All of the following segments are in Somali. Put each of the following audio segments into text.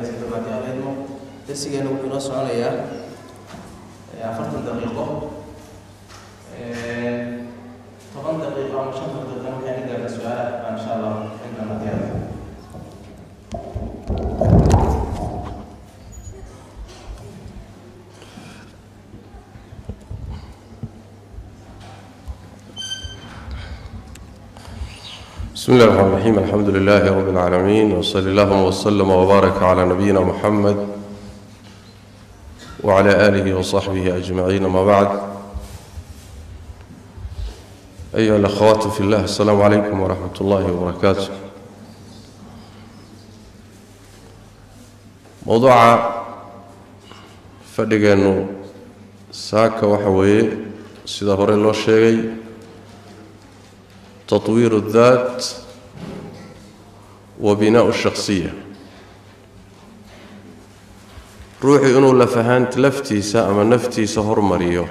درسي دبعتي عليهم درسي كانوا في نص عليا عفرت دقيقة 8 دقيقة أو 10 دقيقة ممكن نبدأ بالسؤال إن شاء الله عندنا مدير. بسم الله الرحمن الرحيم الحمد لله رب العالمين وصلى الله وسلم وبارك على نبينا محمد وعلى آله وصحبه أجمعين ما بعد أيها الأخوات في الله السلام عليكم ورحمة الله وبركاته موضوع فدقانو ساكا وحوي سيدا هوري الله الشيغي تطوير الذات وبناء الشخصية روحي إنه لفهانت لفتيسة أما نفتيسة هرمريو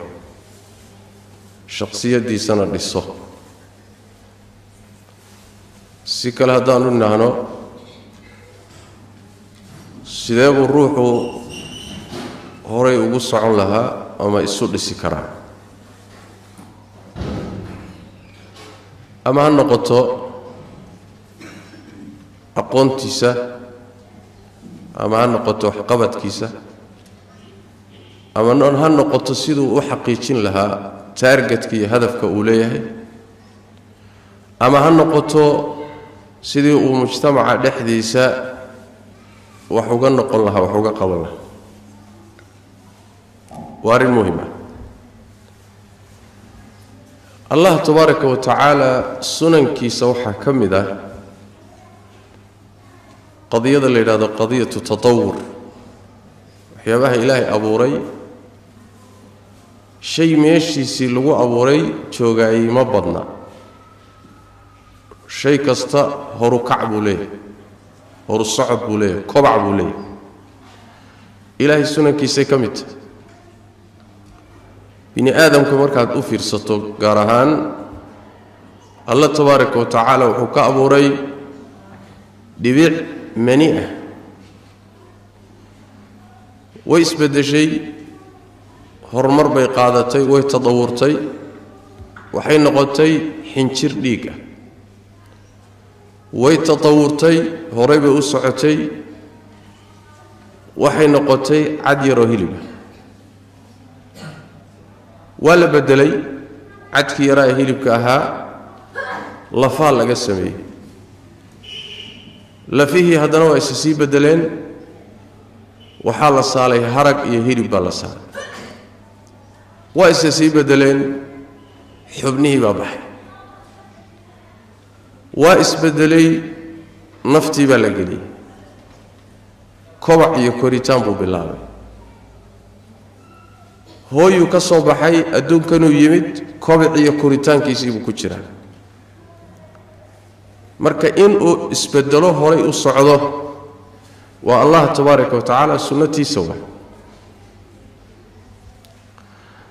شخصية دي سنة للصه سيكال هدانو نهانو سيداب الروح هوري وقصعون لها أما إسود لسيكران أما هالنقطة أقونتيسة أما هالنقطة وحقبت كيسة أما هالنقطة سيدو وحقيقين لها تارجت كي هدفك أوليه أما هالنقطة سيدو ومجتمع لحديسة وحوقا نقول لها وحوقا قبل لها واري المهمة الله تبارك وتعالى سنن كيسا وحا كمدا قضية اللي هذا قضية تطور وحيابها إلهي أبوري شيء ميشي سيلو أبوري جوغاي مبضنا شيء كستا هورو كعب ليه هورو صعب ليه كبعب ليه إلهي سنن كيسا كمدا بني آدم كمركات أفير ستو قارهان الله تبارك وتعالى وحكا أبوري دبيع منيئة ويسبد شيء هرمر بيقادتي ويتضورتي وحين نقطي حنشر ليقة ويتطورتي هريب أسعتي وحين نقطي عدي رهيلبة ولا بدلي عدك يراه هيلبك أها لفال لغا سمي لفيه هدنا وإساسي بدلين وحال صالح هرق يهيلب بالصال وإساسي بدلين حبنه بابح وإس بدلي نفتي بلقلي كوبع يكوريتان بو بالله هويو كسو بحي أدون كانوا يمد كوبعي كوريتان كيسيبو كجرا marka in uu isbedelo horay u socdo waa Allah tabaaraka wa taala sunnatiisa waa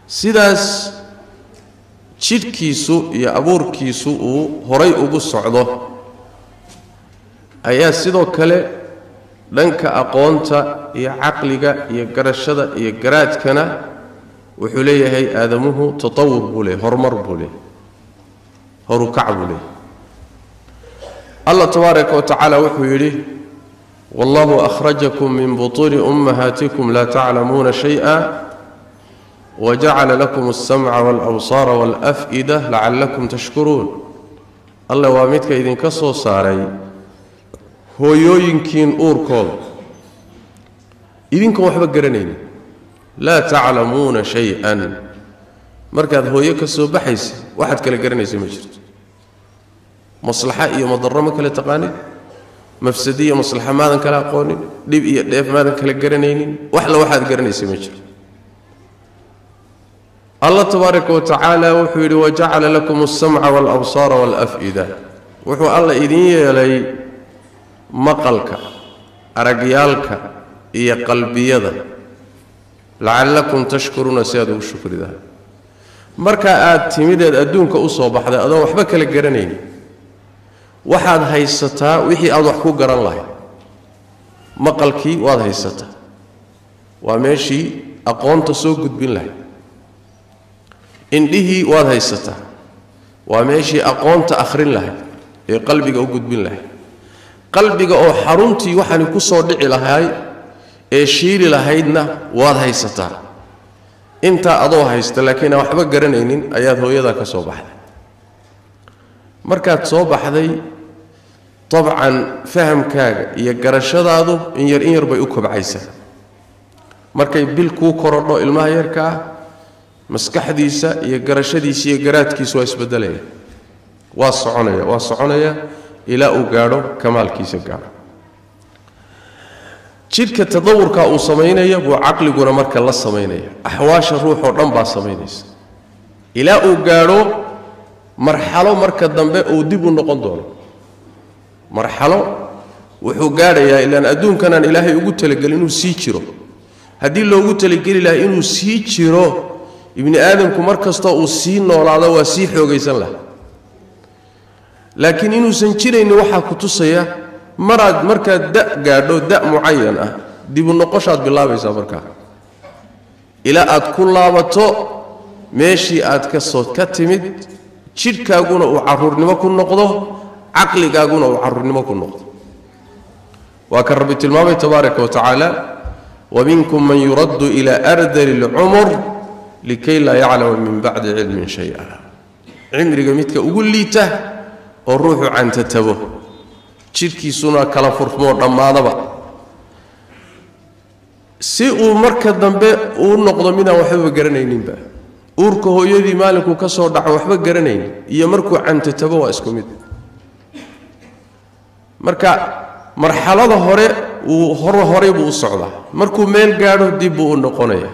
sidaas jidkiisu iyo abuurkiisu uu horay ugu socdo ayaa sidoo kale dhanka aqoonta iyo aqliga iyo garashada iyo garaadkana wuxuu leeyahay aadamuhu tatawur buu leeyahay horumar buu leeyahay horu kac buu leeyahay الله تبارك وتعالى وحيره والله أخرجكم من بطون أمهاتكم لا تعلمون شيئا وجعل لكم السمع والأبصار والأفئدة لعلكم تشكرون الله وامدك إذن كسو ساري هو يمكن أوركم إذنكم وحبك قرنين لا تعلمون شيئا مركز هو يكسو بحيس واحد كلا قرنين سمجرد مصلحة إيه مضرة ما كلا تقاني مفسدية مصلحة ماذا كلا قوني ديب إيه ديف ماذا كلا قرنين وحلا واحد قرني سمجر الله تبارك وتعالى وحيري وجعل لكم السمع والأبصار والأفئدة وحو الله إذن يلي مقلك أرقيالك إيه قلبي يذا لعلكم تشكرون سيادة والشكر ذا مركا آد تميدد أدونك أصوبح ذا أدو وحبك لك قرنين waxaad haysataa wixii aad wax ku garan lahayd maqalkii waad haysataa waa meeshii aqoonta soo gudbin lahayd indhihii waad haysataa waa meeshii aqoonta akhrin lahayd ee qalbiga u gudbin lahayd qalbiga oo xaruntii waxaan ku soo dhici lahaay ee shiili lahaydna waad haysataa inta adoo haysta laakiin aan waxba garanaynin ayaad hooyada ka soo baxday markaad soo baxday طبعا fahamkaaga iyo garashadaadu in yar bay u kobcaysaa markay bil ku korodho ilmaha yarka maskaxdiisa iyo garashadiisa iyo garaadkiisa waa isbedelaya waa soconaya ilaa uu gaadho kamaalkiisa gaadho jidhka tadawurka uu sameeynaya buu aqliguna marka la sameeynaya ahwaasha ruux oo dhan baa sameeynaysa ilaa uu gaadho marxalo marka dambe uu dib u noqon doono marxalo wuxuu gaadhayaa ilaan adduunkan ilaahay ugu talagalay inuu sii jiro haddii loogu talagali lahaa inuu sii jiro ibni aadamku markasta uu sii noolaado waa sii xoogaysan lahaa laakiin inuusan jiraynin waxaa ku tusaya markaad da gaadho da mucayan ah dib u noqoshaad bilaabaysaa markaa ilaa aad ku laabato meeshii aad ka timid jidhkaaguna uu caruurnimo ku noqdo caqligaaguna uu caruurnimo ku noqdo waa ka rabbi tilmaamay tabaaraka wa tacaala ومنكم من يرد إلى أرذل العمر لكي لا يعلم من بعد علم شيئا عمرك متك أقول لي ته الروح عن تتبه شركي سنة كلا فرفمور لما ضبع سيء مركز ذنبه ونقض منها وحب قرنين با أوركه يدي مالك وكسر دع وحب قرنين يمركو عن تتبه واسكمد مركا مرحلة هوري وهوري بو الصعودة مركو ميل قادو دي بو النقونية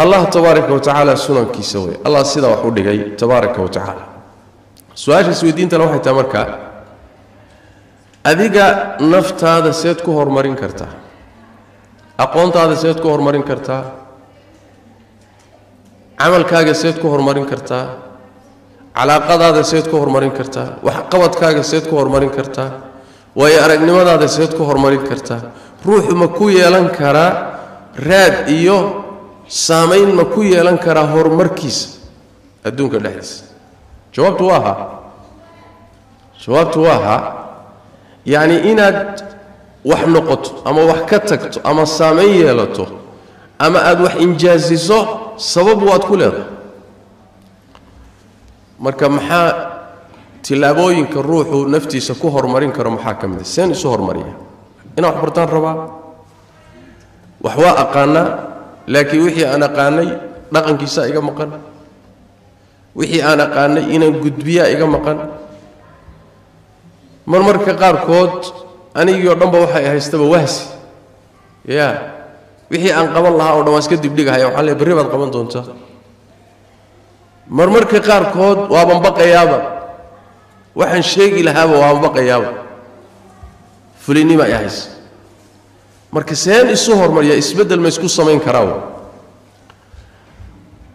الله تبارك وتعالى سنن كيسوي الله سيدا وحود لغاي تبارك وتعالى سؤال سويدين تلوحي تمركا أذيقا نفت هذا سيدكو هرمارين كرتا أقونت هذا سيدكو هرمارين كرتا عمل كاغا سيدكو هرمارين كرتا علاقات هذا سيدكو هرمارين كرتا وحقوت كاغا سيدكو هرمارين كرتا way aragnimadaada seed ku horumarin kartaa ruuxu ma ku yeelan karaa raad iyo saameyn ma ku yeelan karaa horumarkiisa adduunka dhexdiisa jawaabtu waa yani inaad wax noqoto ama wax ka tagto ama saameyn yeelato ama aad wax injaaziso sabab waad ku leedahay marka maxaa tilaabooyinka ruuxu naftiisa ku horumarin karo maxaa kamid ah seen isu horumariya ina wax bartaan rabaa wax waa aqaana laakiin wixii aan aqaanay dhaqankiisa iga maqan wixii aan aqaanay inaan gudbiya iga maqan marmarka qaarkood anigoo dhanba waxay haystaba wahsi wixii aan qaban lahaa oo dhan waa iska dibdhigahay waxaan leeyahay bari baad qaban doontaa marmarka qaarkood waa banbaqayaaba waxaan sheegi lahaaba waa baqayaaba fulinima ay hayso marka seen isu hormariya isbedel ma isku sameyn karaa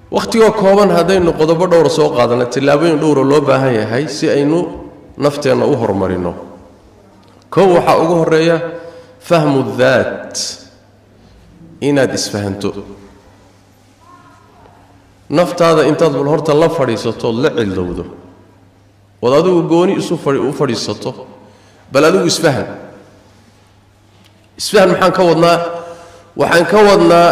waqtiga kooban hadaynu qodobo dhowr soo qaadana tilaabooyin dhowr loo baahan yahay si aynu nafteena u hormarino koow waxa ugu horeeya fahmu dhaat inaad isfahanto naftaada intaad bal horta la fadhiisato la cilowdo wadadu gooni isu fadhiisato bal adigu isfahan waxaan ka wadnaa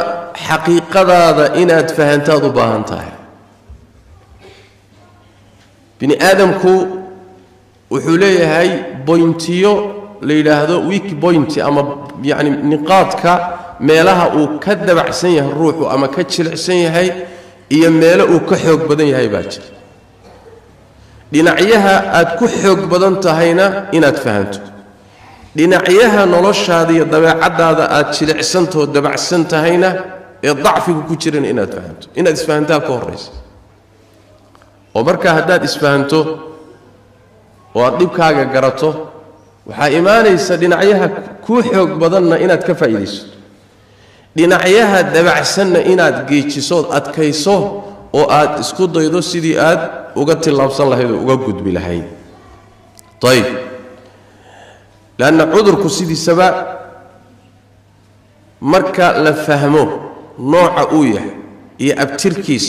xaqiiqadaada inaad fahantaad u baahan tahay bini aadamku wuxuu leeyahay pointiyo la yiraahdo weak point ama yani niqaadka meelaha uu ka dabacsan yahay ruuxu ama ka jilicsan yahay iyo meelo uu ka xoog badan yahay baa jira dhinacyaha aad ku xoog badan tahayna inaad fahanto dhinacyaha noloshaada iyo dabeecadaada aad jilicsanto dabacsan tahayna ee dacfigu ku jirana inaad fahanto inaad isfahantaa ka horeysa oo marka haddaad isfahanto oo aad dhibkaaga garato waxaa imaanaysa dhinacyaha ku xoog badanna inaad ka faa'iidayso dhinacyaha dabacsanna inaad geejiso adkayso oo aad isku daydo sidii aad uga tilaabsan lahayd oo uga gudbi lahayd طيب لأن عذرك سيدي سبا marka la fahmo nooca uu yahay iyo abtirkiis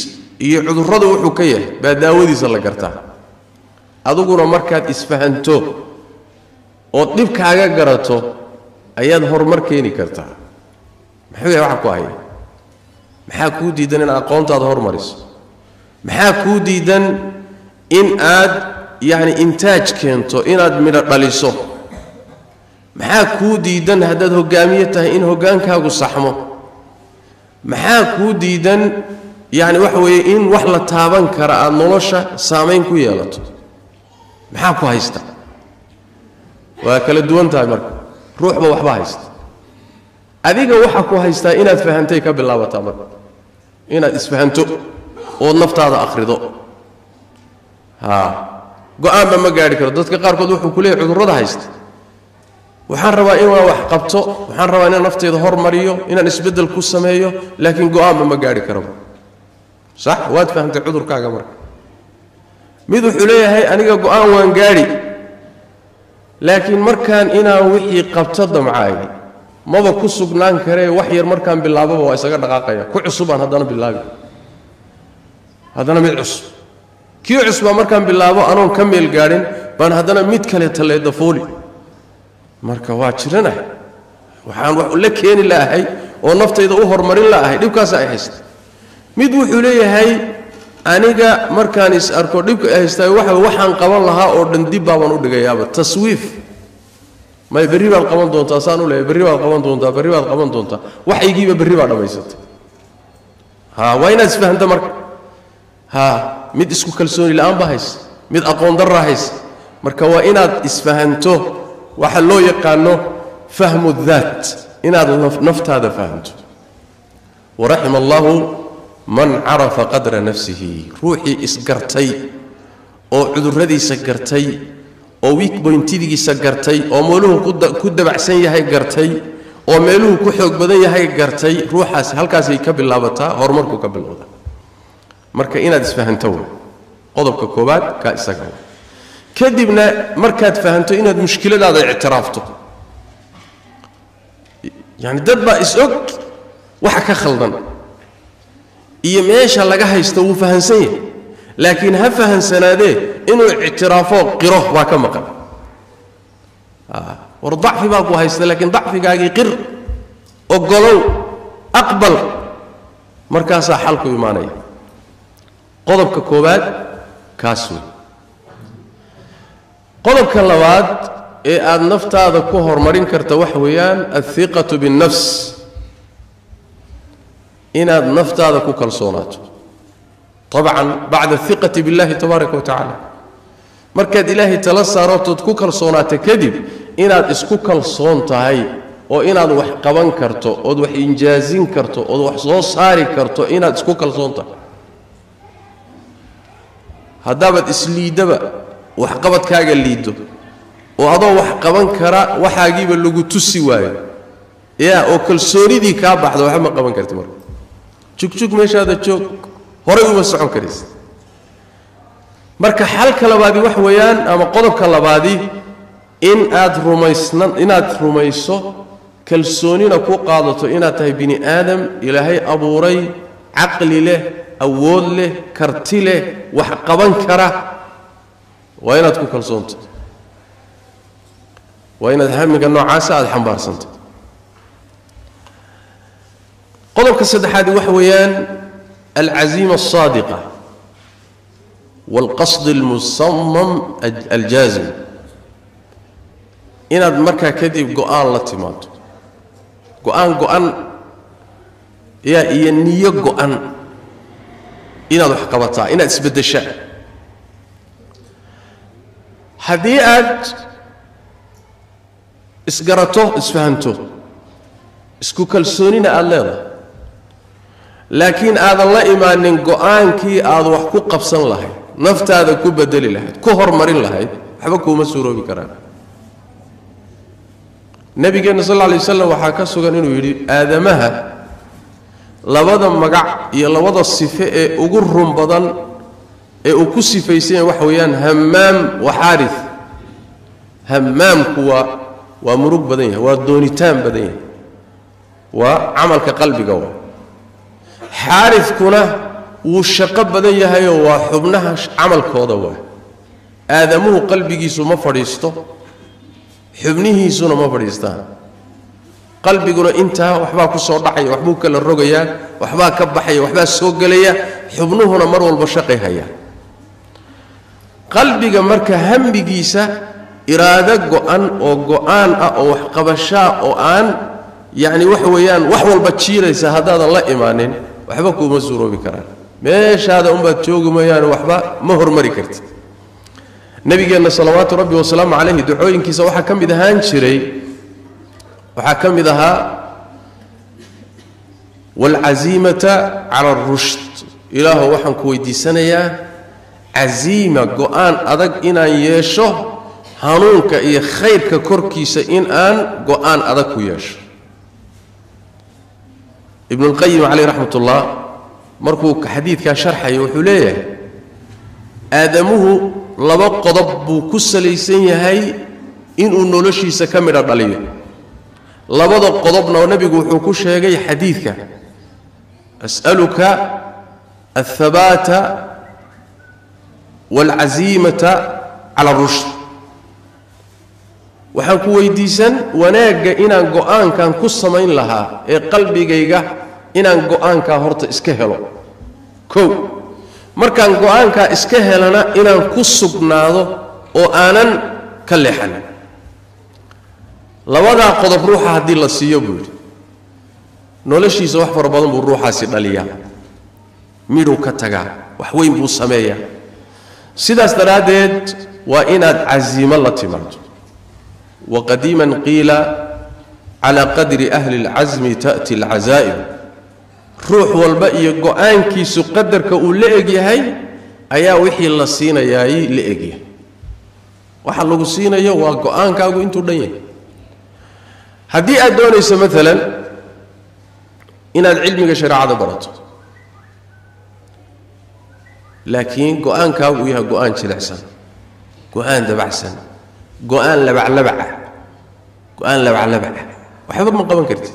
iyo cudurrada wuxuu ka yahay baa daawadiisa la gartaa aduguna markaad isfahanto oo dhibkaaga garato ayaad horumar keeni kartaa maxuu yahay waxa ku haya maxaa kuu diidan in aqoontaada horumariso maxaa kuu diidan in aad yani intaaj keento inaad midho dhaliso maxaa kuu diidan haddaad hogaamiye tahay in hogaankaagu saxmo maxaa kuu diidan yani waxa weeye in wax la taaban kara aad nolosha saamayn ku yeelato maxaa ku haysta waa kala duwan tahay marka ruuxba waxba haysta adiga waxa ku haystaa inaad fahantay ka bilaabataa marka inaad isfahanto oo naftaada akhrido go'aanba ma gaari karo dadka qaarkood wuxuu ku leeyahay cudurrada haysta waxaan rabaa inaan wax qabto waxaan rabaa inaan naftayda hormariyo inaan isbeddel ku sameeyo laakiin go'aanba ma gaari karo sax waad fahantay cudurkaaga marka mid wuxuu leeyahay aniga go'aan waan gaari laakiin markaan inaan wixii qabto damcaay maba ku sugnaan karee wax yar markaan bilaababa waa isaga dhaqaaqaya ku cusubaan haddana bilaabi haddana mid cusub kii cusubaa markaan bilaabo anoon ka meel gaadhin baan haddana mid kale taleeda fooli marka waa jiranahay waxaan wax la keeni laahay oo naftayda u horumarin laahay dhibkaas ay haysta mid wuxuu leeyahay aniga markaan is arko dhibka ay haystay waxaan qaban lahaa oo dhan dib baan u dhigayaaba taswiif ma berri baad qaban doontaa saan u leeyahay berri baad qaban doontaa waxaygiiba berri baa dhamaysatay waa inaad isfahanto marka mid isku kalsooni la'aan baa haysa mid aqoon darra haysa marka waa inaad isfahanto waxa loo yaqaano fahmu dhaat inaad naftaada fahanto waraxima allahu man carafa qadra nafsihi ruuxii isgartay oo cudurradiisa gartay oo weak pointidiisa gartay oo meeluhu ku dabacsan yahay gartay oo meeluhu ku xoog badan yahay gartay ruuxaas halkaas ay ka bilaabataa horumarku ka bilowda marka inaad isfahanto qodobka koobaad ka isaga kadibna markaad fahanto inaad mushkiladaada ictiraafto yani dad baa is-og waxa ka khaldan iyo meesha laga haysto wuu fahansan yahay laakiin ha fahansanaadee inuu ictiraafo qiro waa ka maqan war dacfi baa ku haysta laakiin dacfigaagii qir ogolow aqbal markaasaa xalku imaanaya qodobka koobaad kaas wey qodobka labaad ee aad naftaada ku horumarin karta waxa weeyaan athiqatu binnafs inaad naftaada ku kalsoonaato طبعا بعد الثقة بالله تبارك وتعالى markaad ilaahay tala saaratood ku kalsoonaato kadib inaad isku kalsoon tahay oo inaad wax qaban karto oo wax injaazin karto oo wax soo saari karto inaad isku kalsoon tahay haddaad isliidaba wax qabadkaaga liido oo adoo wax qaban kara waxaagiiba lagu tusi waayo oo kalsoonidii ka baxdo waxa ma qaban kartid marka jug meeshaada joog horay uma socon karaysa marka xalka labaadi wax weeyaan ama qodobka labaadi inaad rumayso kalsoonina ku qaadato inaad tahay bini aadam ilaahay abuuray caqli leh awood leh karti leh wax qaban kara waa inaad ku kalsoonto waa inaad hamiga noocaasa aad xambaarsanto qodobka saddexaad wax weeyaan العزيمة الصادقة والقصد المصمم الجازم إن المركة كذب قؤان لاتمات قؤان يا النية قؤان إن هذا حقبتها إن أثبت الشيء هديئات اسقرته اسفهمته اسكو كالسونين الليلة laakiin aadan la imaanin go'aankii aad wax ku qabsan lahayd naftaada ku bedeli lahayd ku hormarin lahayd waxba kuma suuroobi karaan nabigeena sallallahu alayhi wasallam waxa ka sugan inuu yiri aadamaha labada magac iyo labada sifo ee ugu run badan ee uu ku sifaysan wax weeyaan hammaam wa harith hammaam kuwa waa murug badan yahay waa doonitaan badan yahay وعملك قلبك هو حارث كنا وشق بدن يهي وحبنها عمل كوضوا آدمه قلبك سو فريستو حبنه سو فريستان قلبك انت وحبا كسو دحي وحبو كلا رغيا وحبا كبخي وحبا سو غليا حبنهنا مر walba shaqay haya qalbiga marka hambigiisa iraada go'an oo wax qabasha oo aan yaani wax weeyaan wax walba jiiraysa hadaadan la imaanin waxba kuma suuroobi karaan meeshaada baad joogumayaan waxba ma hormari kartid nabigeena salawaatu rabbi wa salaamu alayhi ducooyinkiisa waxa kamid ahaan jiray waxa kamid aha wal azimata ala ar-rushd ilaahu waxaan ku weydiisanayaa azima go'an adag inaan yeesho hanuunka iyo khayrka korkiisa in aan go'an adag ku yeesho ibn al-qayyim alayhi rahmatullah markuu xadiidka sharxay wuxuu leeyahay aadamuhu laba qodob buu ku salaysan yahay inuu noloshiisa ka midha dhaliyo labada qodobna nabigu wuxuu ku sheegay xadiidka as'aluka athabata والعزيمة على الرشد waxaan ku weydiisan wanaaga inaan go'aan kan ku sameyn lahaa ee qalbigayga inaan go'aanka horta iska helo markaan go'aanka iska helana inaan ku sugnaado oo aanan ka leexan labada qodob ruuxa hadii la siiyo buu noloshiisa wax far badan buu ruuxaasi dhaliyaa miduu ka tagaa wax weyn buu sameeyaa sidaas daraadeed waa inaad cazimo la timaado وقديما قيل على قدر أهل العزم تأتي العزائم روح والبقي قوانكي سقدرك أولئك هاي أيا وحي الله سينا ياي لئك وحلق سينا يا وقوانك أقول انتو دنيا هدي أدونيس مثلا إن العلم شرع برته لكن قوانك أقول يا قوان شلعسن قوان دبعسن قوان لبع وحبب من قبل كرت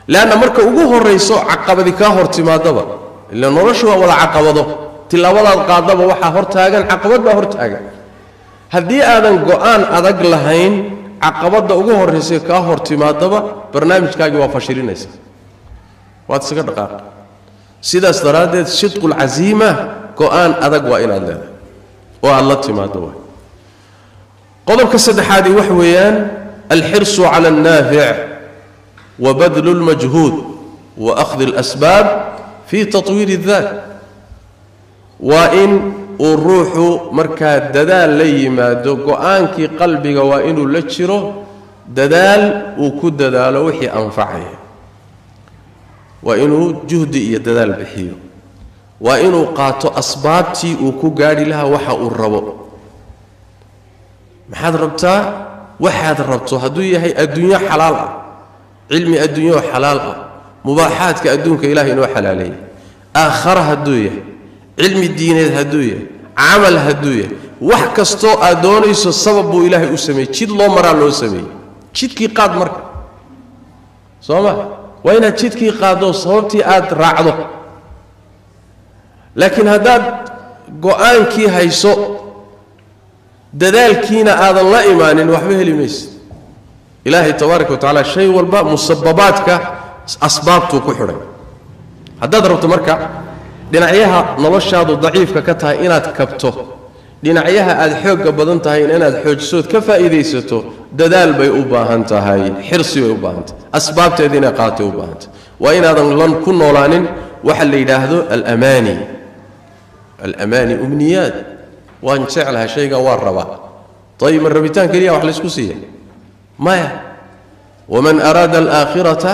لأن مركا وجوه الرئيس عقبة كاهر تمادبا إلا نرشوا ولا عقبة تلا ولا القاضبة وحهر تاجن عقبة بهر تاجن هدي آذن قوان أذق لهين عقبة وجوه الرئيس كاهر تمادبا برنامج كاجي وفشلين ناس واتسكر دقائق سيدا استرادت صدق العزيمة قوان أذق وإلى الله والله تمادبا قضبك السدحادي وحويان الحرص على النافع وبذل المجهود وأخذ الأسباب في تطوير الذات وإن الروح مركاد ددال ليما دوكو آنكي قلبك وإن لتشره ددال وكد ددال وحي أنفعه وإنه جهدي يددال بحيه وإنه قاتو أسبابتي وكو قاري لها وحا الربو maxaad rabtaa waxaad rabto haduu yahay adduunyo xalaal ah cilmi adduunyo xalaal ah mubaahaadka adduunka ilaahay inoo xalaalay aakhara haduu yahay cilmi diineed haduu yahay amal haduu yahay wax kasto aad doonayso sabab buu ilaahay u sameeyay jid loo maraa loo sameeyay jidkii qaad marka sooma waa inaad jidkii qaado sababtii aad raacdo laakiin hadaad go'aankii hayso dadaalkiina aadan la imaanin waxba heli maysid ilaahay tabaaraka wa taala shay walba musabbabaadka asbaabtu ku xiray haddaad rabto marka dhinacyaha noloshaadu daciifka ka tahay inaad kabto dhinacyaha aad xoogga badan tahay inaad xoojisood ka faa'iideysato dadaal bay u baahan tahay xirsi bay u baahan tahay asbaabteedina qaatay u baahan tahay waa inaadan lan ku noolaanin waxa la yiraahdo al-amani umniyat وان جعلها شيئا والربا طيب الربيتان كليا وحل اسكسيه ما ومن أراد الآخرة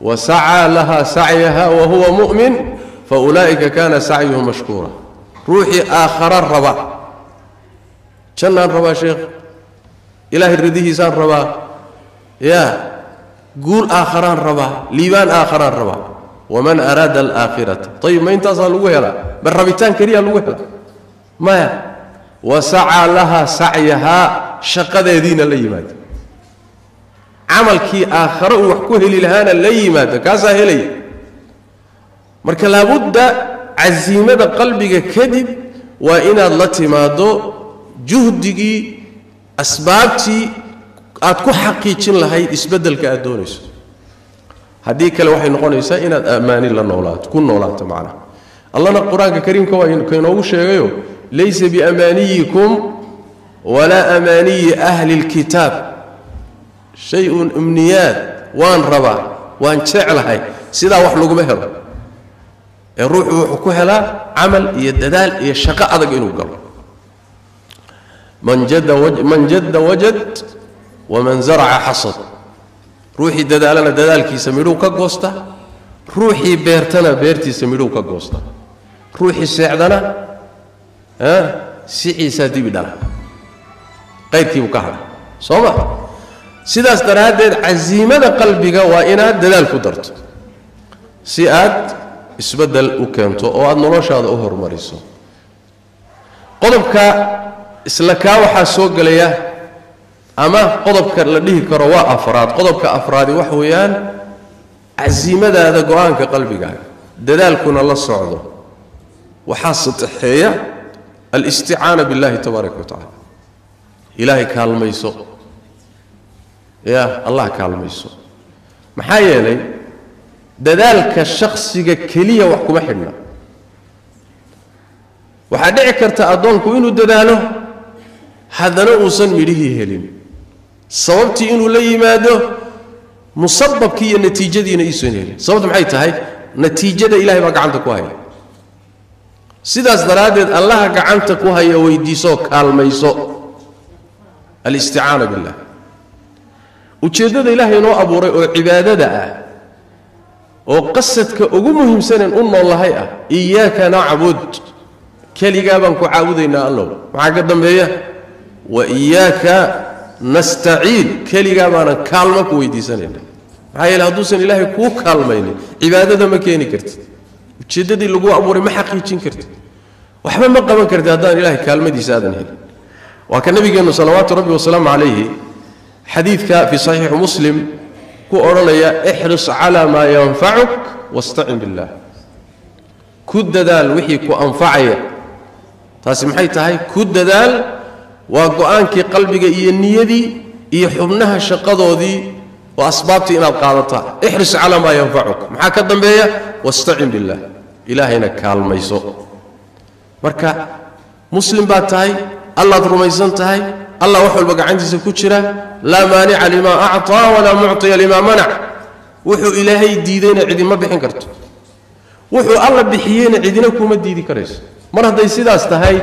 وسعى لها سعيها وهو مؤمن فأولئك كان سعيهم مشكورا روحي آخر الربا كان الربا شيخ إله الرديه سان الربا يا قول آخر الربا ليبان آخر الربا ومن أراد الآخرة طيب ما ينتصل وهلا بالربيتان كريا الوهلا ما وسعى لها سعيها شقد يدين الليمات camalkii aakhare uu wax ku heli lahaana la yimaado kaasaa helaya marka laabudda casiimada qalbiga kadib waa inaad la timaado juhdigii asbaabtii aad ku xaqiijin lahayd isbeddelka aad doonayso haddii kale waxay noqonaysaa inaad ammaani la noolaato ku noolaato macnaha allahna qur-aanka kariimka waa inoogu sheegayo laysa biamaaniyikum walaa amaaniyi ahli lkitaab shay-un umniyaad waan rabaa waan jeclahay sidaa wax laguma helo ee ruuxu wuxuu ku helaa camal iyo dadaal iyo shaqo adag inuu galo man jadda wajad waman zaraca xasad ruuxii dadaalana dadaalkiisa midhuu ka goosta ruuxii beertana beertiisa midhuu ka goosta ruuxii seexdana siciisaa dibi dhala qayrkiibuu ka hadha soo ma sidaas daraaddeed casiimada qalbiga waa inaad dadaal ku darto si aad isbeddel u keento oo aad noloshaada u horumariso qodobka isla kaa waxaa soo gelaya ama qodobka la dhihi karo waa afraad qodobka afraadi wax weeyaan casiimadaada go-aanka qalbigaaga dadaalkuna la socdo waxaa saddexeeya alisticaana billahi tabaaraka wa tacaala ilaahay kaalmayso ya allah kaalmayso maxaa yeelay dadaalka shakhsiga keliya wax kuma xidhna waxaa dhici karta addoonku inuu dadaalo haddana uusan midhihii helin sababtii inuu la yimaado musababkii iyo natiijadiina iisan helin sababtu maxay tahay natiijada ilaahay baa gacanta ku haya sidaas daraaddeed allaha gacanta ku haya weydiisoo kaalmayso alisticaana billah ujeeddada ilaahay inoo abuuray oo cibaadada ah oo qasadka ugu muhiimsaneen u noolahay ah iyaaka nacbud keligaa baan ku caabudaynaa allow maxaa ka dambeeya wa iyaaka nastaciin keligaa baanan kaalmo ku weydiisanayna maxaa yeele hadduusan ilaahay kuu kaalmaynin cibaadada ma keeni kartid ujeeddadii lagu abuuray ma xaqiijin kartid waxba ma qaban kartid haddaan ilaahay kaalmadiisa aadan helin waa ka nabigeennu salawaatu rabbi wasalaamu calayhi xadiidka fii saxiixi muslim ku odhanaya ixris calaa maa yanfacuk wastacin billah ku dadaal wixii ku anfacaya taasi maxay tahay ku dadaal waa go-aankii qalbiga iyo niyadii iyo xubnaha shaqadoodii oo asbaabtii inaad qaadataa ixris calaa maa yanfacuk maxaa ka dambeeya wastacin billah ilaahayna kaalmayso marka muslim baad tahay allaad rumaysan tahay allah wax walba gacantiisa ku jira laa maanica limaa acطaa walaa mucطiya limaa manac wuxuu ilaahay diidayna cidima bixin karto wuxuu alla bixiyeyna cidina kuma diidi karayso mar hadday sidaas tahay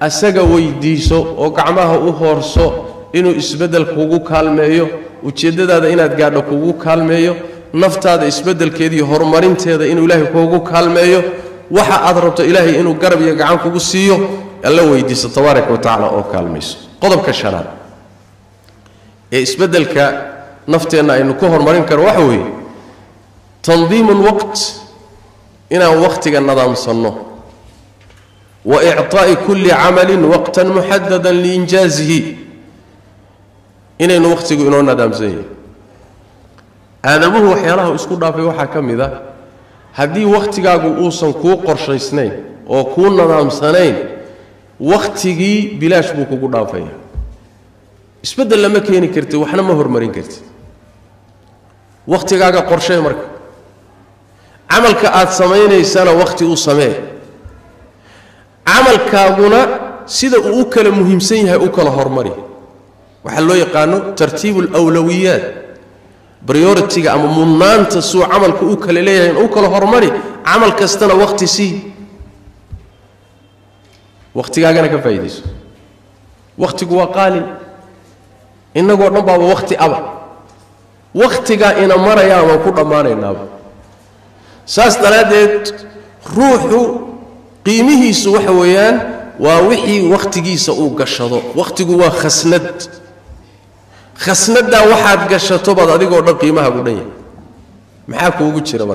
asaga weydiiso oo gacmaha u hoorso inuu isbeddel kugu kaalmeeyo ujeeddadaada inaad gaadho kugu kaalmeeyo naftaada isbeddelkeeda iyo horumarinteeda inuu ilaahay kugu kaalmeeyo waxa aad rabto ilaahay inuu garab iyo gacan kugu siiyo alla weydiiso tabaaraka wa tacaala oo kaalmayso qodobka shanaad ee isbeddelka nafteenna aynu ku horumarin karo waxa weeye tandiimu lwaqt inaan wakhtiga nadaamsanno wa icطaa'i kulli camalin waqtan muxadadan liinjaazihi inaynu wakhtigu inoo nadaamsan yahay aadamuhu waxyaalaha isku dhaafay waxaa ka mid a haddii wakhtigaagu uusan kuu qorshaysnayn oo kuu nadaamsanayn wakhtigii bilaash buu kugu dhaafaya isbeddel lama keeni kartid waxna ma hormarin kartid wakhtigaaga qorshee marka camalka aad samaynaysana wakhti u samee camalkaaguna sida uu u kala muhiimsan yahay u kala hormari waxaa loo yaqaano tartiibu alawlawiyaat priority-ga ama mudnaanta suu camalka u kala leeyahay in u kala hormari camal kastana wakhti sii wakhtigaagana ka faa'iidayso wakhtigu waa qaali innagoo dhan baaba wakhti aba wakhtigaa ina marayaan waan ku dhammaanaynaaba saas daraaddeed ruuxu qiimihiisu waxa weeyaan waa wixii wakhtigiisa uu gashado wakhtigu waa khasnad khasnaddaa waxaad gashato baad adigoo dhan qiimahaagu dhan yahay maxaa kuugu jira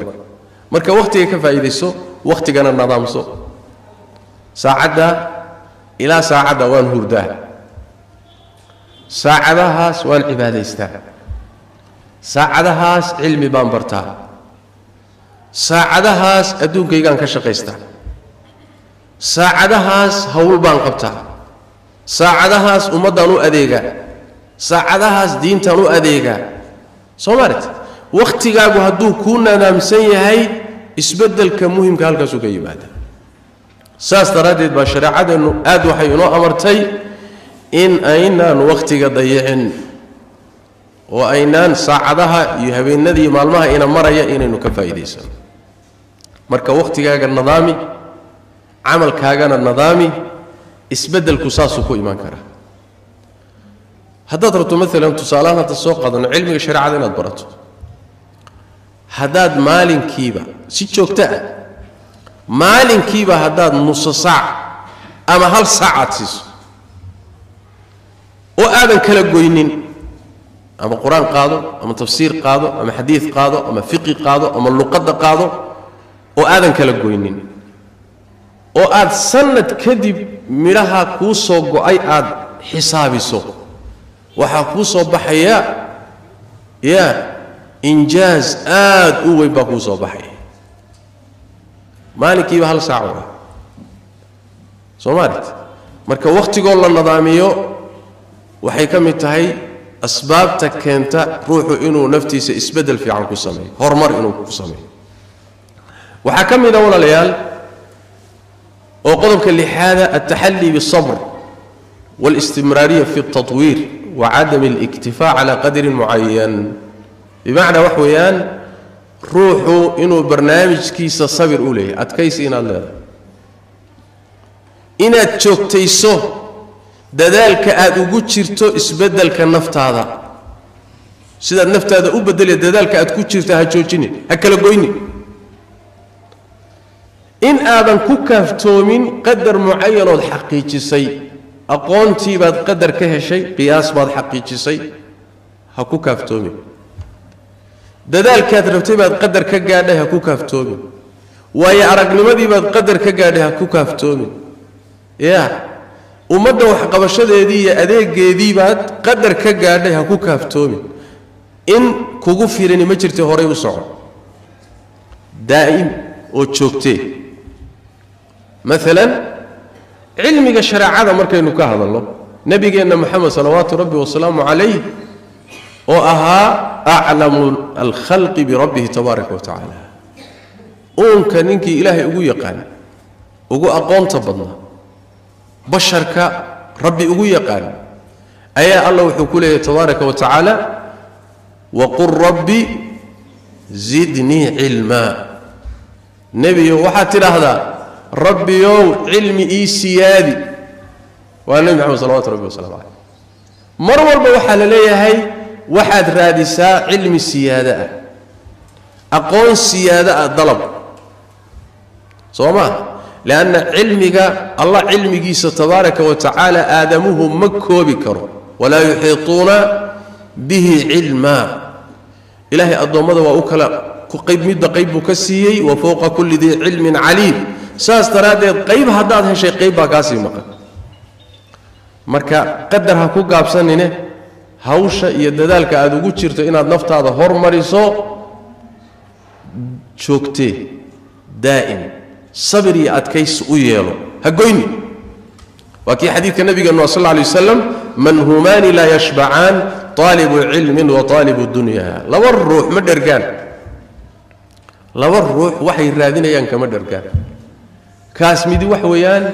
marka wakhtiga ka faa'iidayso wakhtigana nadaamso saacadda ilaa saacadda waan hurdaa saacadahaas waan cibaadaystaa saacadahaas cilmi baan bartaa saacadahaas adduunkaygaan ka shaqaystaa saacadahaas hawl baan qabtaa saacadahaas ummaddaan u adeegaa saacadahaas diintaan u adeegaa soo maalit wakhtigaagu hadduu kuu nadaamsan yahay isbeddelka muhimka halkaasuu ka yimaada saas daraaddeed baa shareecadeennu aad waxay inoo amartay in aynaan wakhtiga dayicin oo aynaan saacadaha iyo habeenada iyo maalmaha ina maraya inaynu ka faa'iidaysano marka wakhtigaaga nadaami camalkaagana nadaami isbeddelku saasuu ku imaan karaa haddaad rabto maalan tusaalahaan hadda soo qaadano cilmiga shareecada inaad barato haddaad maalinkiiba si joogto ah maalinkiiba haddaad nuso saac ama hal saac aad siiso oo aadan kala goynin ama quraan qaado ama tafsiir qaado ama xadiis qaado ama fiqi qaado ama luqadda qaado oo aadan kala goynin oo aad sanad kadib midhaha kuu soo go'ay aad xisaabiso waxaa kuu soo baxaya injaaz aad u weyn baa kuu soo baxaya maalinkiiba hal saac ah soo maalit marka wakhtigoo la nadaamiyo waxay ka mid tahay asbaabta keenta ruuxu inuu naftiisa isbeddel fiican ku sameeyo horumar inuu ku sameeyo waxaa ka mid a walaalayaal oo qodobka lixaada altaxalli biالصabr والاستمرارية في التطوير وعدم الاكتفاء على قدر معين بمعنى وحويان روحه إنه برنامج كيس صبر أوليه أتكيس إن الله إن تشوكتيسو دذلك أدوجت شرتو إسبدل كالنفط هذا سيدا النفط هذا أبدل دذلك أدوجت شرتها هتشوجيني هكلا قويني إن آذن كوكافتومين قدر معين والحقيقي سيء أقونتي بعد قدر كهشي قياس بعد حقيقي سيء هكو كافتومي ددال كاترفتي بعد قدر كقاده هكو كافتومي ويا أرقنمدي بعد قدر كقاده هكو كافتومي يا ومدة وحقبشة دي أديك دي بعد قدر كقاده هكو كافتومي إن كوغفيرني مجرتي هوري وصعب دائم وتشوكتي مثلا علمك الشريعة مركينو كهذا الله نبينا محمد صلوات ربي وسلامه عليه وأها أعلم الخلق بربه تبارك وتعالى كان إنك إلهي أقول يقان أقول أقوم تبضنا بشرك ربي أقول يقان أيا الله وحكوله تبارك وتعالى وقل ربي زدني علما نبي وحتى هذا ربي يوم علمي سيادي والنبي محمد صلوات ربي وسلامه عليه مرور بوحل ليه هي واحد رادسا علم السيادة أقول سيادة الضلب صوما لأن علمك الله علمك تبارك وتعالى آدمه مكو بكره ولا يحيطون به علما إلهي الضمد وأكلا قيب مد قيب كسيي وفوق كل ذي علم عليم ساس ترى قيب هداد هالشيء قيب كاسي مكان marka qadar ha ku gaabsanine hawsha iyo dadaalka aad ugu jirto inaad naftaada hormariso joogtee daa'im sabir iyo adkays u yeelo ha goyni waa kii xadiidka nabiga sallallahu alayhi wasallam man humani la yashba'an talibu ilmin wa talibu dunya laba ruux ma dhergaan laba ruux waxay raadinayaan kama dhergaan kaas midi wax weeyaan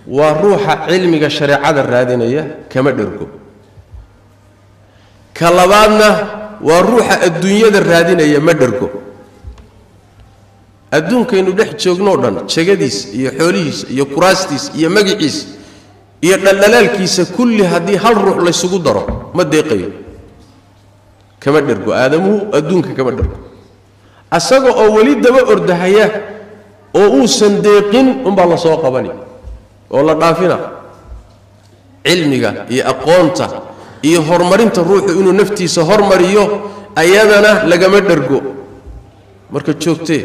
وروح علمك الشريعة الرادينية كما دركو كلابنا وروح الدنيا الرادينية ما دركو الدون كينو دح تشوغنودن تشغديس يا خوليس يا كراستيس يا مغيس يا دلالكيس كل هذه هل روح لا يسوق درو ما دقيق كما دركو ادمو الدون كما دركو اسغو او ولي دبا اوردهيا او او سنديقين ام بالله سو قبني والله ضافنا علمك يا اقونته يا هرمرنت الروح انه نفتيسه هرمريو ايادنا لغما درغو marka joogtee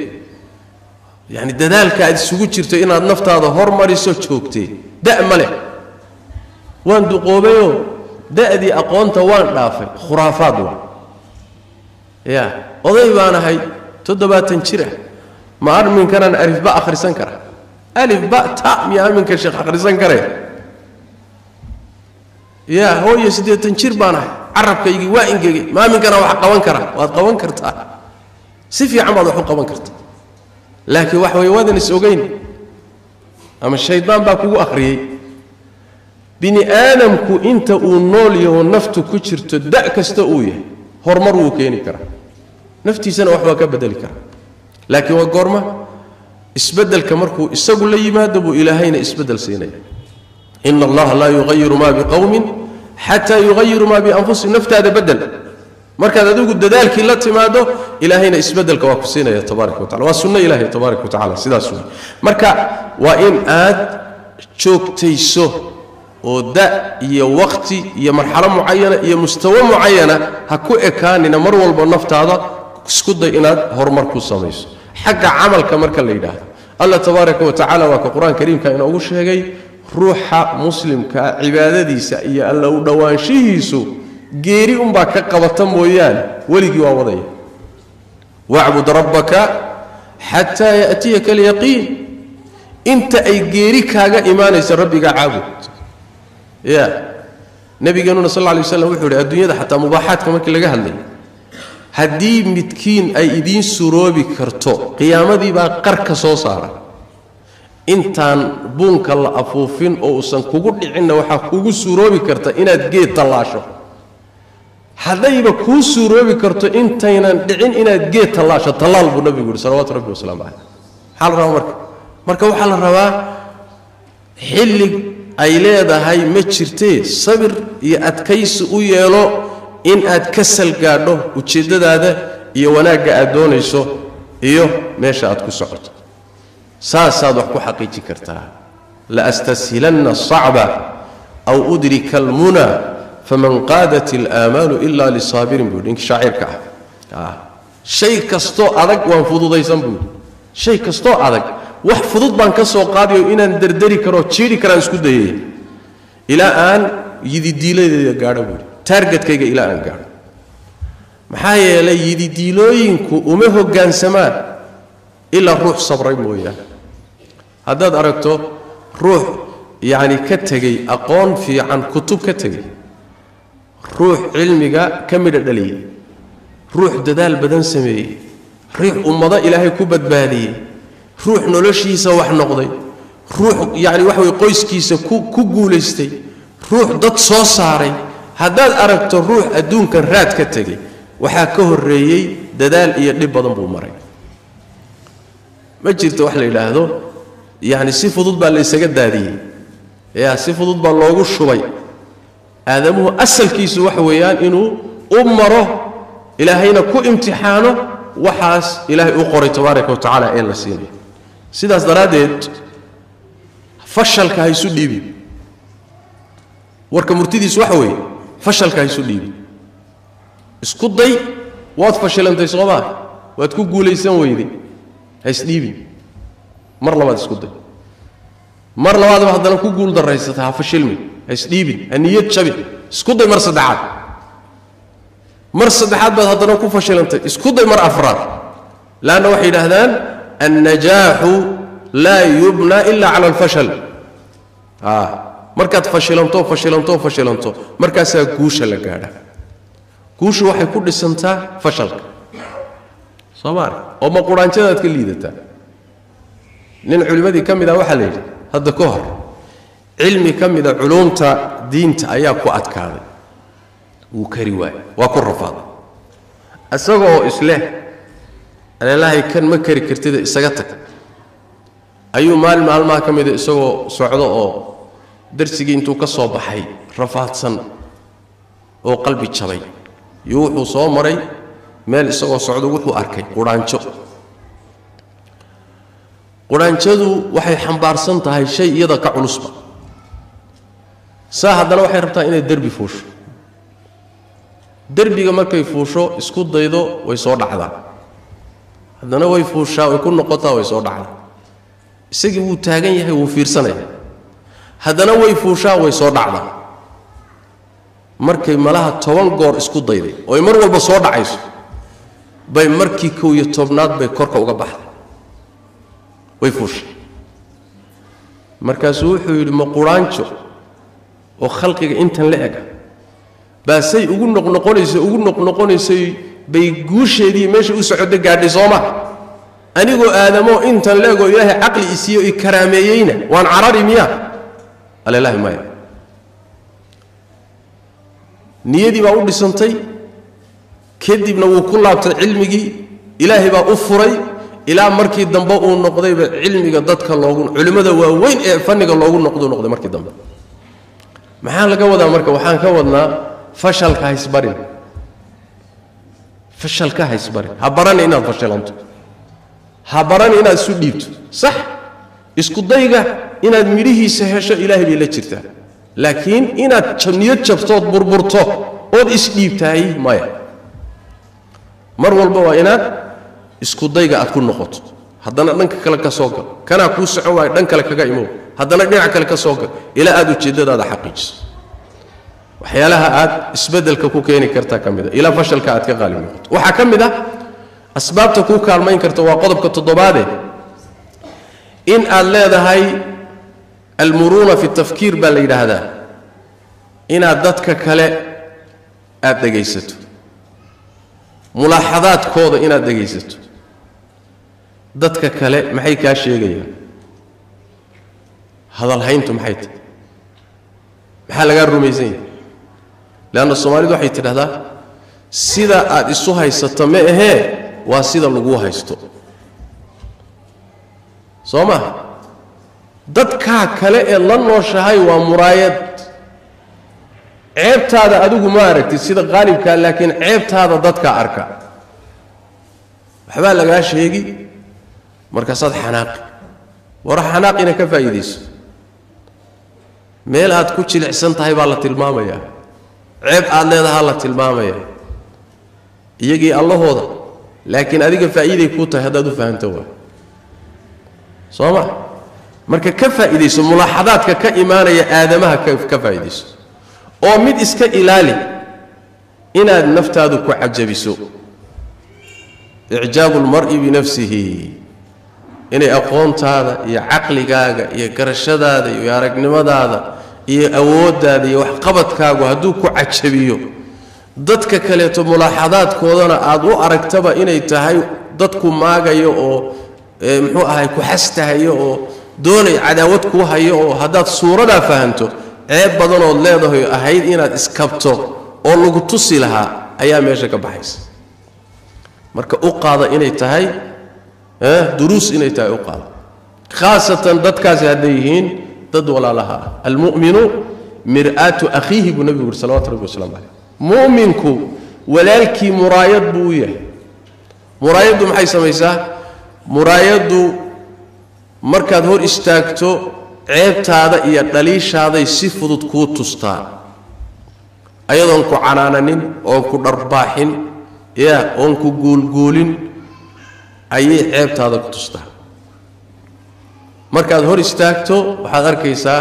yani dadaalka aad isugu jirto inaad naftaada hormariso joogtee da'male waan duqoobayo da'di aqoonta waan dhaafay khuraafaad يا oday baan ahay 7 jir ah ma armin karan alif ba akhrisan kara alif ba ta mi armin ka sheekh akhrisan kare ya hooyo 8 jir baan ahay arabkaygi waa ingegi ma armin kana wax qaban kara waad qaban kartaa si fiican baad wax qaban kartaa laakiin wax way wadan is ogeyn ama shaydaan baa kugu akhriyay bini aadamku inta uu nool yahay naftu ku jirto da kasta uu yahay hormar uu keeni kara naftiisana wax waa ka bedeli kara laakiin waa goorma isbedelka markuu isagu la yimaado buu ilaahayna isbedel siinaya inna allaha la yughayyiru ma biqawmin hatta yughayyiru ma bi anfusihim naftaada bedel markaad adigu dadaalkii la timaado ilaahayna isbedelka waa ku siinaya tabaaraka wa taala waa sunna ilaahay tabaaraka wa taala sidaas marka waa in aad joogtayso oo da iyo waqti iyo marxalo muayana iyo mustawa muayana ha ku ekaanina mar walba naftaada isku day inaad horumar ku samayso xagga amalka marka la yiraahdo Allah tabaaraka wa taala waa quraan kariimka inuu ugu sheegay ruuxa muslimka cibaadadiisa iyo alla u dhawaanshihiisu geeri baa ka qabata mooyaan waligi waa waday wa'bud rabbaka hatta ya'tiyaka al-yaqin inta ay geeri kaaga iimaanaysa rabbiga caabud يا نبي جنون صلى الله عليه وسلم وحده الدنيا حتى مباحات كما كلا جهل هدي متكين أي إدين سروبي كرتو قيامة دي بقى قرك صوصارة إنتان بونك الله أفوفين أو أصلا كوجود عنا وحكوجو سروبي كرتا إن تجيت تلاشو هذا يبقى كو سروبي كرتو إنتين دعين إن تجيت تلاشو تلال بالنبي يقول صلوات ربي وسلام عليه حال روا مركو حال روا حلق ay leedahay ma jirtee sabir iyo adkaysi u yeelo in aad ka salgaadho ujeedadaada iyo wanaaga aad doonayso iyo meesha aad ku socoto saasaad wax ku xaqiiji kartaa la astasilanna as-sa'ba aw udrika al-muna faman qadat al-amal illa li-sabirin budin shaa'irka shay kasto adag waan fududaysan buu shay kasto adag wax fudud baan ka soo qaadiyo inaan dardari karo jiiri karaan isku dayay ila aan yididiileeda gaadho targetkayga ila aan gaadho maxaa yeelay yididiilooyinku uma hoggaansamaan ila ruux sabray mooyaan haddaad aragto ruux yaani ka tagay aqoon fiican kutub ka tagay ruux cilmiga ka mid dhaliyay ruux dadaal badan sameeyay ruux ummada ilaahay ku badbaadiyay ruux noloshiisa wax noqday ruux yaani wax way qoyskiisa ku guuleystay ruux dad soo saaray haddaad aragto ruux adduunka raad ka tagay waxa ka horeeyay dadaal iyo dhib badan buu maray ma jirto wax la yiraahdo yaani si fudud baa la isaga daadiyay yaa si fudud baa loogu shubay aadamuhu asalkiisu wax weeyaan inuu umaro ilaahayna ku imtixaano waxaas ilaahay u qoray tabaaraka wa taala ee la siinay sidaas daraadeed fashalka ay isu dhiibi warka murtidiis waxa weey fashalka ay isu dhiibi isku day waad fashilantay Soomaa waad ku guuleysan weyday hay isdhiibi mar labaad isku day mar labaad haddana ku guul daraysataa fashilmi hay isdhiibi aniyad shabi isku day mar saddexaad baad haddana ku fashilantay isku day mar afraad laana waxay yiraahdaan النجاح لا يبنى إلا على الفشل مركز فشلنتو مركز كوشة لقاعدة كوشة واحد كل سنة فشل صبار وما قرآن كذا تكليدته لأن علماء دي كم إذا وحلي هذا كهر علمي كم إذا علومته دينته أياك وأتكاذب وكرواي وكل رفاض أسوأ إسلام أنا لا كان مكر كرتيد إسقطك أيو مال ما كم إذا إسقوا صعداء درسي أنتو كصوب حي رفعت سن أو قلبي تشلي يوحو صامري مال إسقوا صعداء وحو أركي قرآن شدو وحي حنبار سنت هاي شيء يدا كعنصبة ساعة هذا لو حي ربطها إن الدربي فوش دربي جمال كيفوشو إسكود ضيدو ويصور عذاب haddana way fuushaa way ku noqotaa way soo dhacdaa isagii uu taagan yahay uu fiirsanaya haddana way fuushaa way soo dhacdaa markay malaha 10 goor isku dayday oo mar walba soo dhacayso bay markii 11aad bay korka uga baxday way fuushay markaasuu wuxuu yidhi ma quraanjo oo khalqiga intan la eg baasay ugu noqnoqonaysay bay guusheedii meesha u socdo gaadhay sooma anigoo aadamo intan la ego ilaahay aqli isiyo i karaameeyayna waan carari miya alilaahi maya niyadii baa u dhisantay kadibna wuu ku laabtay cilmigii ilaahay baa u furay ilaa markii dambe uu noqdayba cilmiga dadka loogu culimada waaweyn ee fanniga loogu noqday markii dambe maxaa laga wadaa marka waxaan ka wadnaa fashalka haysbarin ha baran inaad fashalanto ha baran inaad isu dhiibto sax isku dayga inaad midhihiisa hesho ilaahay bay la jirtaa laakiin inaad niyad jabtood burburto ood isdhiibtahay maya mar walba waa inaad isku dayga aad ku noqoto haddana dhanka kale ka soo gal kanaa kuu socon waayo dhan kale kaga imow haddana dhinac kale ka soo gal ilaa aad ujeeddadaada xaqiijiso waxyaalaha aad isbeddelka ku keeni kartaa ka mid a ilaa fashalka aad ka qaalib noqoto waxaa ka mid ah asbaabta kuu kaalmayn karta waa qodobka 7aad in aad leedahay almuruuna fi tafkiir baa la yidhaahdaa inaad dadka kale aad dhegaysato mulaaxadaadkooda inaad dhegaysato dadka kale maxay kaa sheegayaan hadalhayntu maxay tahay maxaa lagaa rumaysan yahay leanna soomaalidu waxay tidhahdaa sida aad isu haysato ma ahee waa sida lagu haysto soo ma dadkaa kale ee la nooshahay waa muraayad ceebtaada adigu ma aragtid sida qaalibkaa laakiin ceebtaada dadkaa arka waxbaa lagaa sheegi markaasaad xanaaqi war xanaaqina ka faa'iidayso meel aad ku jilicsan tahay baa la tilmaamayaa ceeb aad leedahay la tilmaamayaa iyagii allahooda laakiin adiga faa'iiday ku tahay haddaad u fahanto waa soo ma marka ka faa'iidayso mulaaxadaadka ka imaanaya aadamaha ka faa'iidayso oo mid iska ilaali inaad naftaadu ku cajabiso icjaabu almar'i binafsihi inay aqoontaada iyo caqligaaga iyo garashadaada iyo aragnimadaada iyo awooddaada iyo waxqabadkaagu hadduu ku cajabiyo dadka kaleeto mulaaxadaadkoodana aad u aragtaba inay tahay dadku maagayo oo muxuu ahay ku xastahayo oo doonay cadaawad kuu hayo oo haddaad suuradaa fahanto ceeb badanood leedahay ahayd inaad iskabto oo lagu tusi lahaa ayaa meesha ka baxaysa marka u qaada inay tahay duruus inay tahay u qaada khaasatan dadkaasi hadday yihiin dad walaalaha ah almu'minu mir'aatu akhiihi buu nabigu yidhi salawaatu rabbi wasalaamu calayh mu'minku walaalkii muraayad buu u yahay muraayaddu maxay samaysaa muraayaddu markaad hor istaagto ceebtaada iyo dhaliishaaday si fudud kuu tustaa ayadoon ku canaananin oon ku dharbaaxin oon ku guulguulin ayay ceebtaada ku tustaa markaad hor istaagto waxaad arkaysaa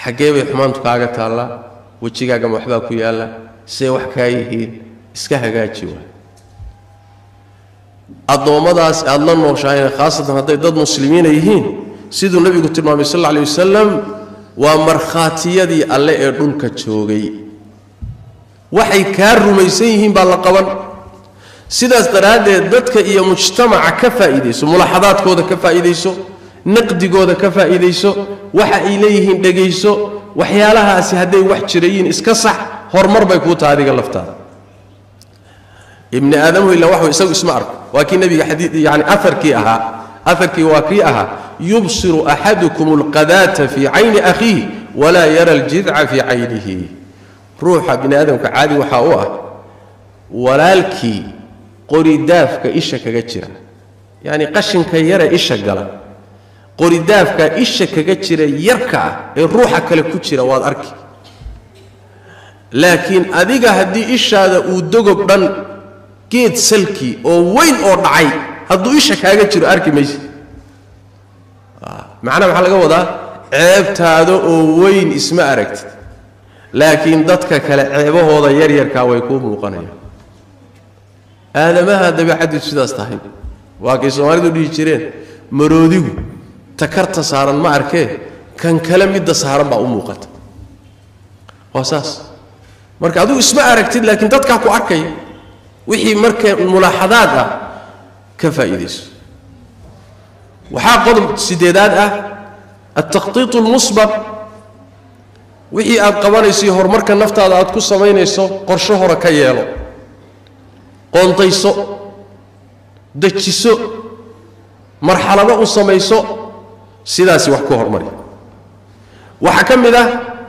xaggee bay xumaantu kaaga taallaa wejigaagama waxbaa ku yaalla see wax kaa yihiin iska hagaaji waay addoommadaas aad la nooshaayeen khaasatan hadday dad muslimiina yihiin siduu nabigu tilmaamay sal alla alay wasalam waa markhaatiyadii alle ee dhulka joogay waxay kaa rumaysan yihiin baa la qaban sidaas daraaddeed dadka iyo mujtamaca ka faa'iidayso mulaaxadaadkooda ka faa'iidayso naqdigooda ka faa'iidayso waxa ay leeyihiin dhegayso waxyaalahaasi hadday wax jirayiin iska sax horumar bay kuu tahay adiga laftaada ibni aadamu ilaa waxuu isagu isma arko waa kii nabiga xadiid yani afarkii waa kii ahaa yubsiru axadukum alqadaata fii cayni akhiihi walaa yara aljidca fii caynihi ruuxa bini aadamka caadi waxaa u ah walaalkii qoridaafka isha kaga jira yani qashinka yare isha gala qoridaafka isha kaga jira yarka ah ee ruuxa kale ku jira waad arki laakiin adiga haddii ishaada uu dogob dhan geed salkii oo weyn oo dhacay hadduu isha kaaga jiro arki maysid macnaha maxaa laga wadaa ceebtaada oo weyn isma aragtid laakiin dadka kale ceebahooda yaryarkaa way kuu muuqanayaan aadamaha dabeecaddu sidaas tahay waa kay Soomaalidu dhigi jireen maroodigu takarta saaran ma arkee kan kale midda saaran baa u muuqata wasaas marka adu isma aragtid laakiin dadka ku arkay wixii marka mulaaxadaad ah ka faa'iideyso waxa qodob sideedaad ah التخطيط المسبق wixii aad qabanayso horumarka naftaada aad ku sameynayso qorshe hore ka yeelo qontayso dajiso marxalado u samayso sidaas wax ku hormari waxa kamida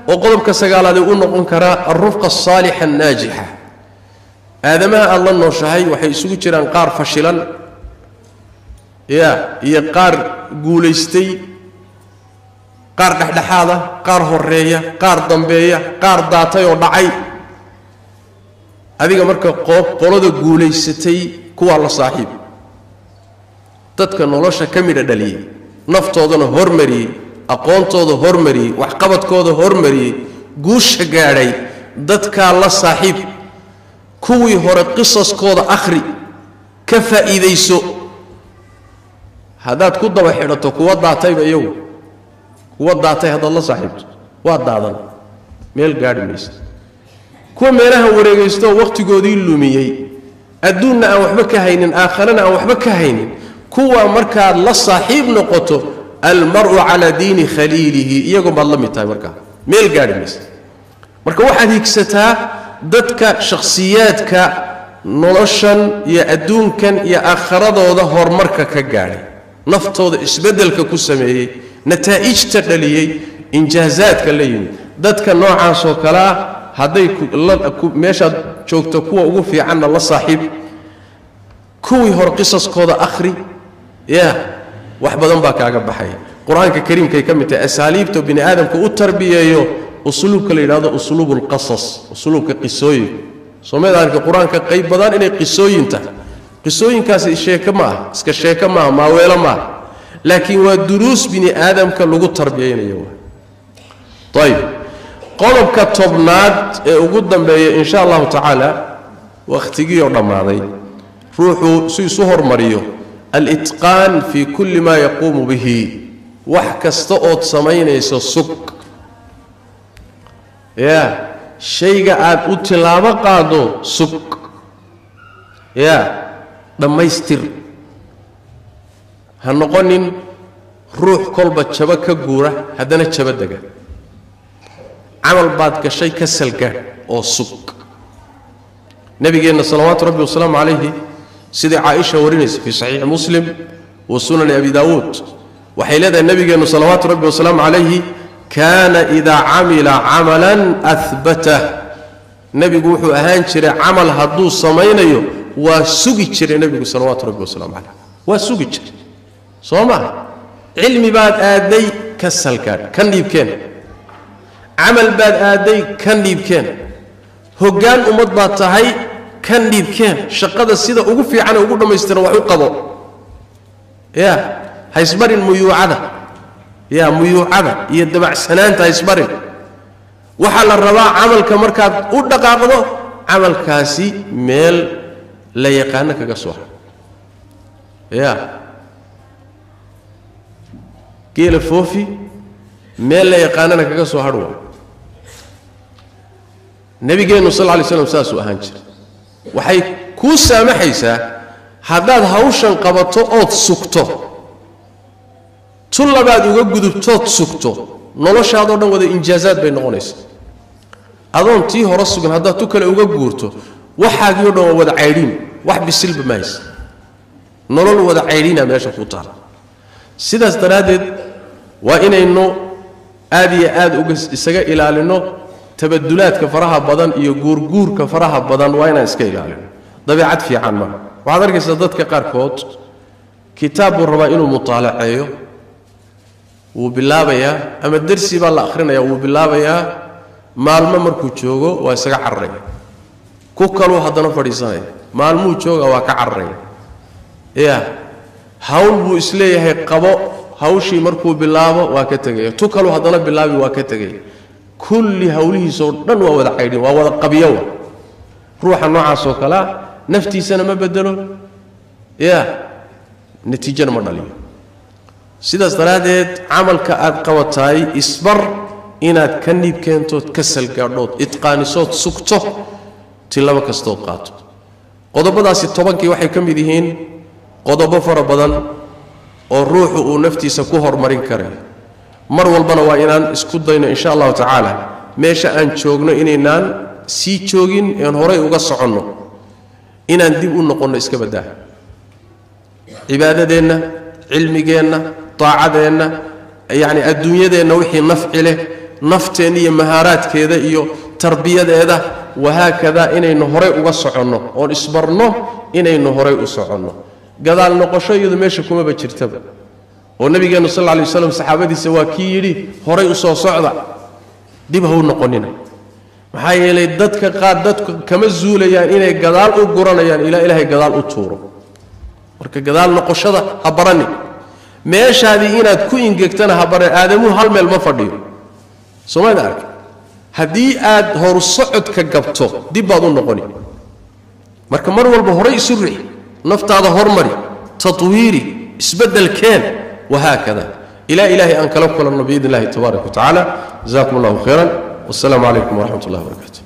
oo qodobka sagaalaad uu noqon kara ar-rufqa as-saliha an-najiha aadamaha alla nooshahay waxay isugu jiraan qaar fashilan iyo qaar guuleystay qaar dhaxdhaxaada qaar horeeya qaar dambeeya qaar daatay oo dhacay adiga marka qolada guuleysatay kuwa la saaxiib dadka nolosha kamida dhaliyay naftoodana hormariyay aqoontooda hormariyay wax qabadkooda hormariyay guusha gaaray dadka la saaxiib kuwii hore qisaskooda akhri ka faa'iideyso hadaad ku daba xidhato kuwa daatayba iyagu kuwa daatay hadaad la saaxiibto waa daadan meel gaadhi maysa kuwa meelaha wareegaysto waqtigoodii lumiyay adduunna aan waxba ka haynin aakharana aan waxba ka haynin kuwa markaad la saaxiib noqoto almar'u ala diini khaliilihi iyagu baad la mid tahay markaa meel gaadhi maysa marka waxaad higsataa dadka shakhsiyaadka noloshan iyo adduunkan iyo aakharadooda horumarka ka gaadhay naftooda isbedelka ku sameeyay nataa'ijta dhaliyay injaazaadka la yimid dadka noocaas oo kala haday meesha joogto kuwa ugu fiicanna la saaxiib kuwii hor qisaskooda akhri wax badan baa kaaga baxay quraanka kariimka ka mid tahay asaaliibta bini aadamku u tarbiyeeyo usluubka la yiraahdo usluubul qasas usluubka qisooyin soomaaliga quraanka qayb badan inay qisooyin tahay qisooyinkaas sheeko ma iska sheeko ma weelo ma laakiin waa duruus bini aadamka lagu tarbiyeynayo طيب qodobka tobnaad ee ugu dambeeya insha Allah ta'ala waqtigii oo dhamaaday ruuxu si soo hormariyo al-itqan fi kulli ma yaqumu bihi wax kasta oo sameynayso suq shayga aad u tilaabo qaado suq dhamaystir ha noqonin ruux kolba jaba ka guura hadana jaba daga amal baad gashay ka salga oo suq nabigeena salawaatu rabbi wa salaamu alayhi sida Aisha warinaysa fi sahih muslim wa sunan abi daawud waxay leedahay nabigeena salawaatu rabbi wa salaamu alayhi kana idha amila amalan athbata nabigu wuxuu ahaan jiray amal haduu sameeyo waa sugi jiray nabigu salawaatu rabbi wa salaamu alayhi waa sugi jiray sooma cilmi baad aaday ka salga kan dhiibkeen amal baad aaday kan dhiibkeen hogaan umad baad tahay kan dhiibkeen shaqada sida ugu fiican ugu dhameystiran wax u qabo haysbarin muyuucada muyuucada iyo dabacsanaanta haysbarin waxa la rabaa amalka markaad u dhaqaaqdo amalkaasi meel la yaqaan kaga soo geela foofi meel la yaqaanana kaga soo hadhwa nabigeenu sallallahu alayhi wasallam saasu ahaan jiray waxay ku saamaxaysaa hadaad hawshan qabato ood sugto tullabaad uga gudubtood sugto noloshaada oo dhan wada injaazaad bay noqonaysaa adoon tii hore sugan hadaad tu kale uga guurto waxaagii oo dhan wada caydhin wax bisilba mays nolol wada caydhina meesha ku taal sidaas daraadeed waa inaynu aad iyo aad isaga ilaalino tabadulaadka faraha badan iyo guurguurka faraha badan waa inaan iska ilaalino dabeecad fiican ma waxaad arkaysaa dadka qaarkood kitaabu rabaa inuu mutaalaceeyo wuu bilaabayaa ama darsi baa la akhrinayaa wuu bilaabayaa maalmo markuu joogo waa isaga cararaya ku kaluu haddana fadhiisanaya maalmuu jooga waa ka cararaya hawl buu isleeyahay qabo hawshii markuu bilaabo waa ka tagay tu kaluu haddana bilaabi waa ka tagay kulli hawlihiisoo dhan waa wada caydhin waa wada qabiyo ruuxa noocaas oo kala naftiisana ma bedelo ya natiijana ma dhaliyo sidaas daraadeed camalka aad qabataay isbar inaad ka niib keento kasal gaadhood itqaanisood sugto tilaba kastoo qaato qodobadaasi 10kii waxay ka mid yihiin qodobo fara badan oo ruuxu uu naftiisa ku hormarin karo mar walbana waa inaan isku dayno insha Allah ta'ala meesha aan joogno inaan sii joogin aan horay uga soconno inaan dib u noqono iska badaa cibaadadeena cilmigeena taacadeenna yaani adduunyadeena wixii nafci leh nafteena iyo maharaadkeeda iyo tarbiyadeeda wahaakada inaynu horay uga soconno oo isbarno inaynu horay u soconno gadaal noqosho iyadu meesha kuma ba jirtaba oo nabigeena sallallahu alayhi wasallam saxaabadiisa waa kii yiri horay u soo socda dib ha u noqonina maxaa yeelay dadka qaar dadku kama zuulayaan inay gadaal u guranayaan ilaahay gadaal u tuuro marka gadaal noqoshada ha barani meeshaadii inaad ku ingegtana ha bare aadamu hal meel ma fadhiyo Soomaalida ark hadii aad hor socodka gabto dib baad u noqoni marka mar walba horay isu riix naftaada hormari tatwiiri isbedel keen وهكذا إلى إلهي أن كلام كل النبي الله تبارك وتعالى جزاكم الله خيرا والسلام عليكم ورحمة الله وبركاته